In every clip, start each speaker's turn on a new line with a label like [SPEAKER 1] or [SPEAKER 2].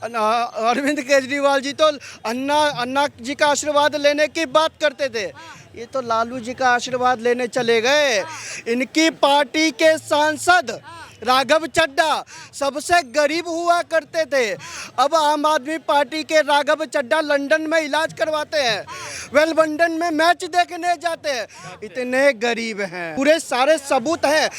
[SPEAKER 1] अरविंद केजरीवाल जी तो अन्ना अन्ना जी का आशीर्वाद लेने की बात करते थे, ये तो लालू जी का आशीर्वाद लेने चले गए। इनकी पार्टी के सांसद राघव चड्ढा सबसे गरीब हुआ करते थे, अब आम आदमी पार्टी के राघव चड्ढा लंदन में इलाज करवाते हैं, वेल लंदन में मैच देखने जाते हैं, इतने गरीब हैं, पूरे सारे सबूत हैं।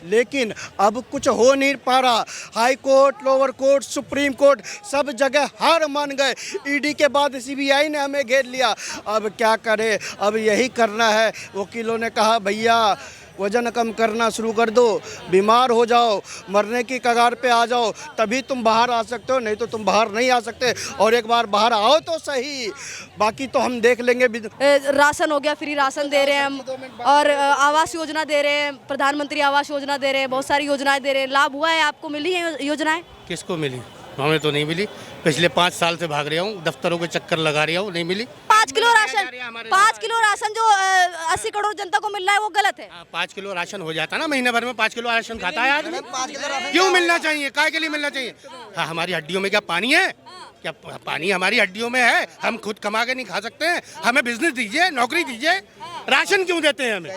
[SPEAKER 1] लेकिन अब कुछ हो नहीं पा रहा। High court, lower court, supreme court सब जगह हार मान गए। ईडी के बाद सीबीआई ने हमें घेर लिया, अब क्या करें, अब यही करना है। वकीलों ने कहा भैया वजन कम करना शुरू कर दो, बीमार हो जाओ, मरने की कगार पे आ जाओ, तभी तुम बाहर आ सकते हो, नहीं तो तुम बाहर नहीं आ सकते। और एक बार बाहर आओ तो सही, बाकी तो हम देख लेंगे।
[SPEAKER 2] राशन हो गया, फ्री राशन दे रहे हैं हम, और आवास योजना दे रहे हैं, प्रधानमंत्री आवास योजना दे रहे हैं, बहुत सारी योजनाएं दे रहे हैं। लाभ हुआ है आपको, मिली है योजनाएं?
[SPEAKER 3] किसको मिली? हमें तो नहीं मिली। पिछले 5 साल से भाग रहा हूँ, दफ्तरों के चक्कर लगा रहा हूँ, नहीं मिली।
[SPEAKER 2] 5 किलो राशन जो 80 करोड़ जनता को मिल रहा है वो गलत है।
[SPEAKER 3] 5 किलो राशन हो जाता ना, महीने भर में 5 किलो राशन खाता है आदमी। क्यों मिलना चाहिए? काय के लिए मिलना चाहिए? हाँ, हमारी हड्डियों में क्या पानी है? क्या पानी हमारी हड्डियों में है? हम खुद कमा के नहीं खा सकते हैं? हमें बिजनेस दीजिए, नौकरी दीजिए। राशन क्यों देते हैं हमें?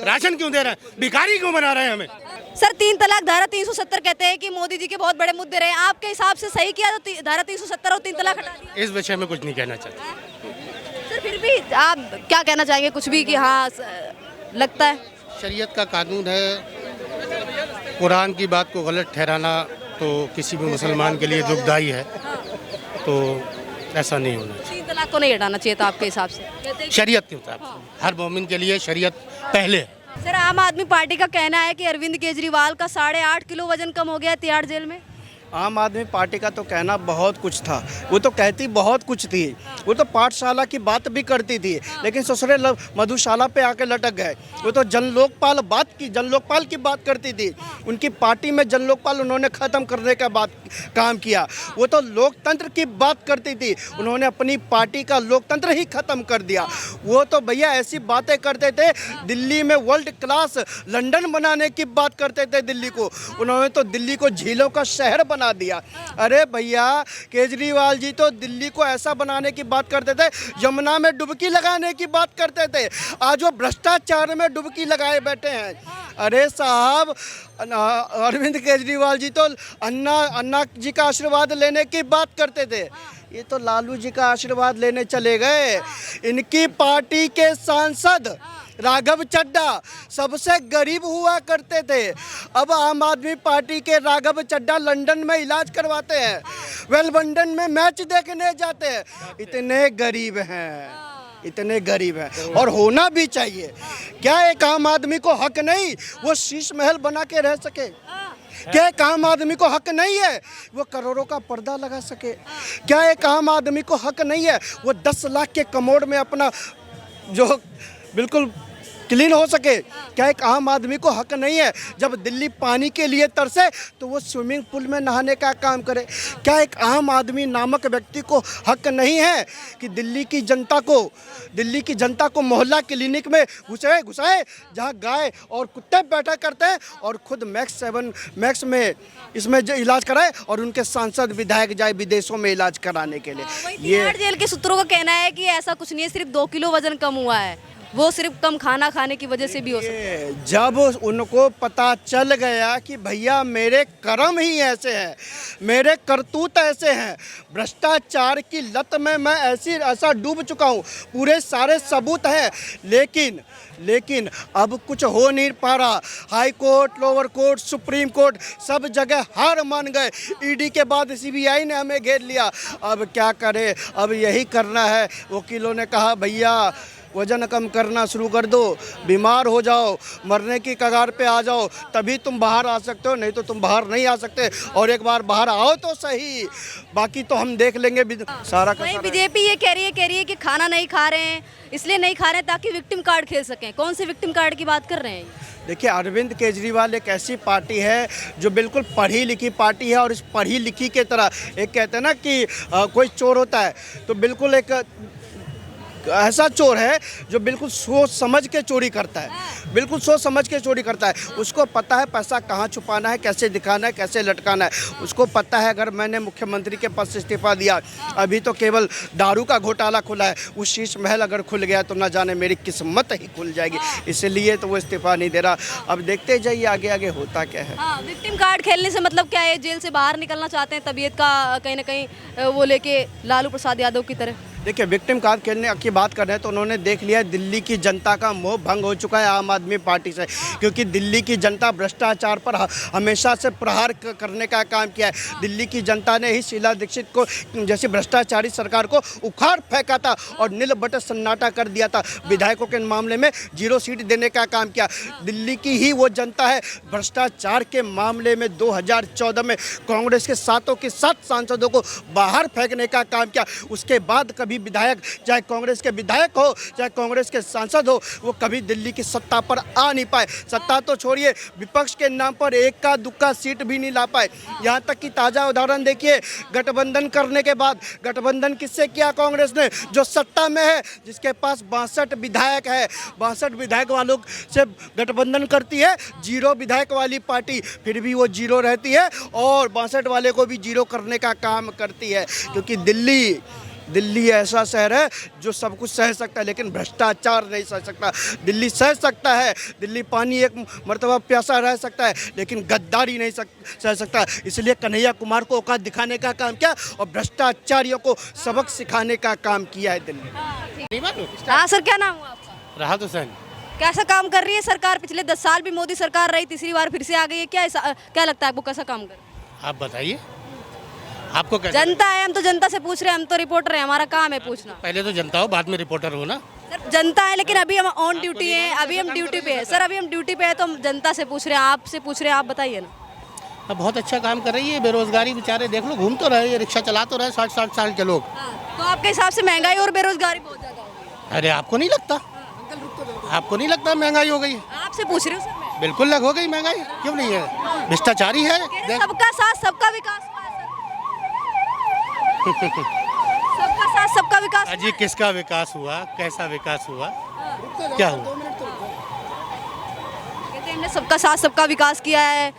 [SPEAKER 3] राशन क्यों दे रहे हैं? भिखारी क्यों बना रहे हैं हमें?
[SPEAKER 2] सर 3 तलाक धारा 370 कहते हैं कि मोदी जी के बहुत बड़े मुद्दे रहे, आपके हिसाब से सही किया तो धारा 370 और 3 तलाक हटा दिया?
[SPEAKER 3] इस विषय में कुछ नहीं कहना चाहते।
[SPEAKER 2] सर फिर भी आप क्या कहना चाहेंगे, कुछ भी कि हाँ लगता है?
[SPEAKER 3] शरीयत का कानून है, कुरान की बात को गलत ठहराना तो किसी भी मुसलमान के लिए दुखदाई है, तो ऐसा नहीं होना चाहिए।
[SPEAKER 2] 3 तलाक को नहीं हटाना चाहिए था आपके हिसाब से?
[SPEAKER 3] शरीयत के हिसाब से हर मोमिन के लिए शरीयत पहले है।
[SPEAKER 2] सर आम आदमी पार्टी का कहना है कि अरविंद केजरीवाल का 8.5 किलो वजन कम हो गया है तिहाड़ जेल में।
[SPEAKER 1] आम आदमी पार्टी का तो कहना बहुत कुछ था, वो तो कहती बहुत कुछ थी, वो तो पाठशाला की बात भी करती थी, लेकिन ससुरे मधुशाला पे आके लटक गए। वो तो जन लोकपाल की बात करती थी, उनकी पार्टी में जन लोकपाल उन्होंने ख़त्म करने का काम किया। वो तो लोकतंत्र की बात करती थी, उन्होंने अपनी पार्टी का लोकतंत्र ही ख़त्म कर दिया। वो तो भैया ऐसी बातें करते थे, दिल्ली में वर्ल्ड क्लास लंदन बनाने की बात करते थे दिल्ली को, उन्होंने तो दिल्ली को झीलों का शहर बना दिया। अरे भैया केजरीवाल जी तो दिल्ली को ऐसा बनाने की बात करते थे, यमुना में डुबकी लगाने की बात करते थे, आज वो भ्रष्टाचार में डुबकी लगाए बैठे हैं। अरे साहब, अरविंद केजरीवाल जी तो अन्ना जी का आशीर्वाद लेने की बात करते थे, ये तो लालू जी का आशीर्वाद लेने चले गए। इनकी पार्टी के सांसद राघव चड्ढा सबसे गरीब हुआ करते थे, अब आम आदमी पार्टी के राघव चड्ढा लंदन में इलाज करवाते हैं, वेल लंदन में मैच देखने जाते हैं, इतने गरीब हैं और होना भी चाहिए। क्या एक आम आदमी को हक नहीं वो शीश महल बना के रह सके? क्या एक आम आदमी को हक नहीं है वो करोड़ों का पर्दा लगा सके? क्या एक आम आदमी को हक नहीं है वो 10 लाख के कमोड में अपना जो बिल्कुल क्लीन हो सके? क्या एक आम आदमी को हक नहीं है जब दिल्ली पानी के लिए तरसे तो वो स्विमिंग पूल में नहाने का काम करे? क्या एक आम आदमी नामक व्यक्ति को हक नहीं है कि दिल्ली की जनता को मोहल्ला क्लिनिक में घुसाए जहां गाय और कुत्ते बैठा करते हैं और खुद मैक्स में इसमें जो इलाज कराए और उनके सांसद विधायक जाए विदेशों में इलाज कराने के लिए?
[SPEAKER 2] ये जेल के सूत्रों का कहना है कि ऐसा कुछ नहीं है, सिर्फ 2 किलो वजन कम हुआ है, वो सिर्फ कम खाना खाने की वजह से भी हो सकता है।
[SPEAKER 1] जब उनको पता चल गया कि भैया मेरे कर्म ही ऐसे हैं, मेरे करतूत ऐसे हैं, भ्रष्टाचार की लत में मैं ऐसा डूब चुका हूँ, पूरे सारे सबूत हैं, लेकिन अब कुछ हो नहीं पा रहा। High court, lower court, supreme court सब जगह हार मान गए। ईडी के बाद सीबीआई ने हमें घेर लिया, अब क्या करें, अब यही करना है। वकीलों ने कहा भैया वजन कम करना शुरू कर दो, बीमार हो जाओ, मरने की कगार पे आ जाओ, तभी तुम बाहर आ सकते हो, नहीं तो तुम बाहर नहीं आ सकते। और एक बार बाहर आओ तो सही, बाकी तो हम देख लेंगे सारा का सारा।
[SPEAKER 2] बीजेपी ये कह रही है कि खाना नहीं खा रहे हैं, इसलिए नहीं खा रहे हैं ताकि विक्टिम कार्ड खेल सकें। कौन से विक्टिम कार्ड की बात कर रहे हैं?
[SPEAKER 1] देखिए, अरविंद केजरीवाल एक ऐसी पार्टी है जो बिल्कुल पढ़ी लिखी पार्टी है, और इस पढ़ी लिखी के तरह एक कहते हैं ना कि कोई चोर होता है तो बिल्कुल एक ऐसा चोर है जो बिल्कुल सोच समझ के चोरी करता है, बिल्कुल सोच समझ के चोरी करता है। उसको पता है पैसा कहाँ छुपाना है, कैसे दिखाना है, कैसे लटकाना है। उसको पता है अगर मैंने मुख्यमंत्री के पद से इस्तीफा दिया, अभी तो केवल दारू का घोटाला खुला है, उस शीश महल अगर खुल गया तो न जाने मेरी किस्मत ही खुल जाएगी, इसलिए तो वो इस्तीफा नहीं दे रहा। अब देखते जाइए आगे आगे होता क्या है।
[SPEAKER 2] हाँ, विक्टिम कार्ड खेलने से मतलब क्या है, जेल से बाहर निकलना चाहते हैं तबीयत का कहीं ना कहीं वो लेके लालू प्रसाद यादव की तरह।
[SPEAKER 1] देखिए विक्टिम कार्ड खेलने की बात कर रहे हैं तो उन्होंने देख लिया है दिल्ली की जनता का मोह भंग हो चुका है आम आदमी पार्टी से, क्योंकि दिल्ली की जनता भ्रष्टाचार पर हमेशा से प्रहार करने का काम किया है। दिल्ली की जनता ने ही शीला दीक्षित को जैसी भ्रष्टाचारी सरकार को उखाड़ फेंका था और नील बट सन्नाटा कर दिया था। विधायकों के मामले में 0 सीट देने का काम किया। दिल्ली की ही वो जनता है भ्रष्टाचार के मामले में 2014 में कांग्रेस के 7 सांसदों को बाहर फेंकने का काम किया। उसके बाद कभी विधायक, चाहे कांग्रेस के विधायक हो चाहे कांग्रेस के सांसद हो, वो कभी दिल्ली की सत्ता पर आ नहीं पाए। सत्ता तो छोड़िए, विपक्ष के नाम पर एक का दुक्का सीट भी नहीं ला पाए। यहाँ तक कि ताज़ा उदाहरण देखिए, गठबंधन करने के बाद गठबंधन किससे किया कांग्रेस ने, जो सत्ता में है, जिसके पास 62 विधायक है, 62 विधायक वालों से गठबंधन करती है। 0 विधायक वाली पार्टी फिर भी वो 0 रहती है और 62 वाले को भी 0 करने का काम करती है, क्योंकि दिल्ली ऐसा शहर है जो सब कुछ सह सकता है लेकिन भ्रष्टाचार नहीं सह सकता। दिल्ली सह सकता है, दिल्ली पानी एक मर्तबा प्यासा रह सकता है लेकिन गद्दारी नहीं सह सकता। इसलिए कन्हैया कुमार को औकात दिखाने का काम किया और भ्रष्टाचारियों को सबक सिखाने का काम किया है दिल्ली।
[SPEAKER 2] हाँ सर, क्या नाम हुआ आपका?
[SPEAKER 3] राहत हुसैन।
[SPEAKER 2] कैसा काम कर रही है सरकार? पिछले 10 साल भी मोदी सरकार रही, तीसरी बार फिर से आ गई है। क्या लगता है आपको, कैसा काम कर?
[SPEAKER 3] आप बताइए, आपको कैसा?
[SPEAKER 2] जनता है, हम तो जनता से पूछ रहे हैं, हम तो रिपोर्टर हैं, हमारा काम है पूछना।
[SPEAKER 3] पहले तो जनता हो, बाद में रिपोर्टर हो ना।
[SPEAKER 2] सर जनता है लेकिन अभी हम ऑन ड्यूटी हैं, अभी हम ड्यूटी पे हैं सर, अभी हम ड्यूटी पे हैं तो हम जनता से पूछ रहे हैं, आपसे पूछ रहे हैं, आप बताइए ना।
[SPEAKER 3] अब बहुत अच्छा काम कर रही है। बेरोजगारी बेचारे देख लो, घूम तो रहे, रिक्शा चला तो रहे 60-60 साल के लोग।
[SPEAKER 2] तो आपके हिसाब से महंगाई और बेरोजगारी बहुत ज्यादा हो गई?
[SPEAKER 3] अरे आपको नहीं लगता? आपको नहीं लगता महंगाई हो गई?
[SPEAKER 2] आपसे पूछ रही हूँ सर मैं।
[SPEAKER 3] बिल्कुल लग हो गई महंगाई, क्यों नहीं है? भ्रष्टाचारी है।
[SPEAKER 2] सबका साथ सबका विकास हुआ है सर। सबका साथ सबका विकास।
[SPEAKER 3] अजी किसका विकास हुआ, कैसा विकास हुआ, क्या हुआ?
[SPEAKER 2] कहते हैं हमने सबका साथ सबका विकास किया है,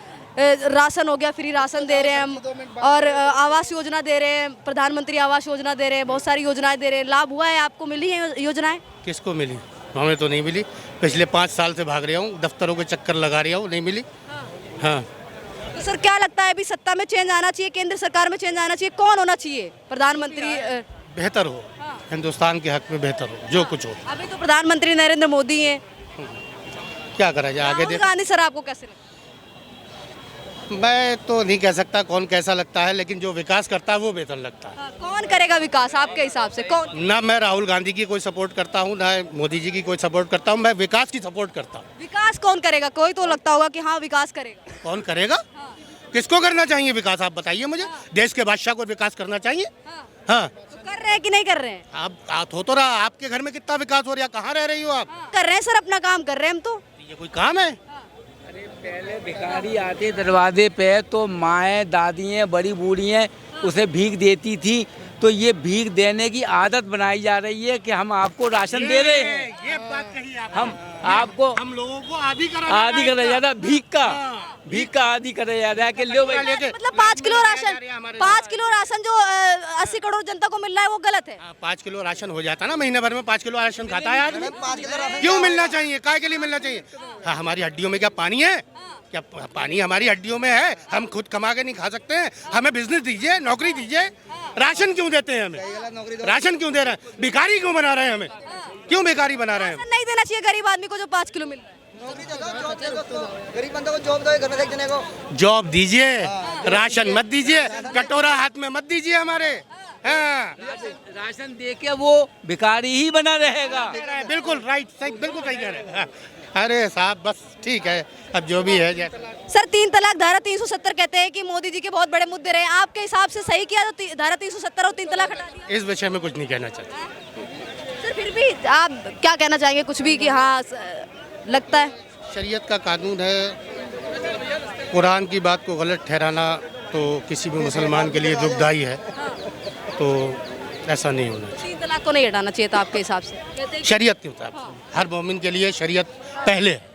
[SPEAKER 2] राशन हो गया, फ्री राशन दे रहे हैं हम, और आवास योजना दे रहे हैं, प्रधानमंत्री आवास योजना दे रहे हैं, बहुत सारी योजनाएं दे रहे हैं। लाभ हुआ है, आपको मिली है योजनाएं?
[SPEAKER 3] किसको मिली? हमें तो नहीं मिली। पिछले 5 साल से भाग रहा हूँ, दफ्तरों के चक्कर लगा रहा हूँ, नहीं मिली। हाँ
[SPEAKER 2] तो सर क्या लगता है अभी सत्ता में चेंज आना चाहिए, केंद्र सरकार में चेंज आना चाहिए, कौन होना चाहिए प्रधानमंत्री?
[SPEAKER 3] बेहतर हो, हिंदुस्तान के हक में बेहतर हो, जो कुछ हो।
[SPEAKER 2] अभी तो प्रधानमंत्री नरेंद्र मोदी हैं।
[SPEAKER 3] क्या करा जाए आगे?
[SPEAKER 2] राहुल गांधी सर आपको कैसे लगता है?
[SPEAKER 3] मैं तो नहीं कह सकता कौन कैसा लगता है, लेकिन जो विकास करता है वो बेहतर लगता है।
[SPEAKER 2] हाँ, कौन करेगा विकास आपके हिसाब से, कौन?
[SPEAKER 3] ना मैं राहुल गांधी की कोई सपोर्ट करता हूँ, ना मोदी जी की कोई सपोर्ट करता हूँ, मैं विकास की सपोर्ट करता हूँ।
[SPEAKER 2] विकास कौन करेगा? कोई तो लगता होगा कि हाँ विकास करेगा।
[SPEAKER 3] कौन करेगा? किसको करना चाहिए विकास, आप बताइए मुझे। देश के बादशाह को विकास करना चाहिए। हाँ
[SPEAKER 2] तो कर रहे हैं कि नहीं कर रहे हैं?
[SPEAKER 3] आप हो तो रहा, आपके घर में कितना विकास हो रहा है, कहाँ रह रही हो आप?
[SPEAKER 2] कर रहे हैं सर, अपना काम कर रहे हैं हम तो।
[SPEAKER 3] ये कोई काम है?
[SPEAKER 4] अरे पहले भिखारी आते दरवाजे पे तो माएँ दादियाँ बड़ी बूढ़ियाँ उसे भीख देती थी, तो ये भीख देने की आदत बनाई जा रही है कि हम आपको राशन दे रहे हैं।
[SPEAKER 3] ये बात कही आपने।
[SPEAKER 4] हम आपको
[SPEAKER 3] हम लोगों को आदि करा
[SPEAKER 4] जाता भीख का आदि करा जा रहा है कि लो भाई।
[SPEAKER 2] मतलब 5 किलो राशन, 5 किलो राशन जो 80 करोड़ जनता को मिल रहा है वो गलत है।
[SPEAKER 3] 5 किलो राशन हो जाता ना महीने भर में, 5 किलो राशन खाता है आदमी। क्यों मिलना चाहिए, काय के लिए मिलना चाहिए? हाँ, हमारी हड्डियों में क्या पानी है? क्या पानी हमारी हड्डियों में है? हम खुद कमा के नहीं खा सकते हैं? हमें बिजनेस दीजिए, नौकरी दीजिए। राशन क्यों देते हैं हमें? राशन क्यों दे रहे हैं? भिखारी क्यों बना रहे हैं हमें? क्यों भिखारी बना रहे हैं?
[SPEAKER 2] राशन नहीं देना चाहिए गरीब आदमी को जो 5 किलो मिल रहा है।
[SPEAKER 1] गरीब बंदे को जॉब दो, घर में देख देने को।
[SPEAKER 3] जॉब दीजिए, राशन मत दीजिए, कटोरा हाथ में मत दीजिए हमारे। हाँ,
[SPEAKER 4] राशन दे के वो भिखारी ही बना रहेगा।
[SPEAKER 3] बिल्कुल राइट, सही, बिल्कुल सही कह रहे हैं। अरे साहब बस ठीक है, अब जो भी है।
[SPEAKER 2] सर 3 तलाक धारा 370 कहते हैं कि मोदी जी के बहुत बड़े मुद्दे रहे, आपके हिसाब से सही किया तो धारा 370 और 3 तलाक हटा दिया?
[SPEAKER 3] इस विषय में कुछ नहीं कहना चाहता।
[SPEAKER 2] सर फिर भी आप क्या कहना चाहेंगे, कुछ भी कि हाँ लगता है?
[SPEAKER 3] शरीयत का कानून है, कुरान की बात को गलत ठहराना तो किसी भी मुसलमान के लिए दुखदाई है, तो ऐसा नहीं होना चाहिए।
[SPEAKER 2] 3 तलाक तो नहीं हटाना चाहिए था आपके हिसाब से? कहते हैं कि-
[SPEAKER 3] शरीयत के हिसाब से हर मोमिन के लिए शरीयत पहले है।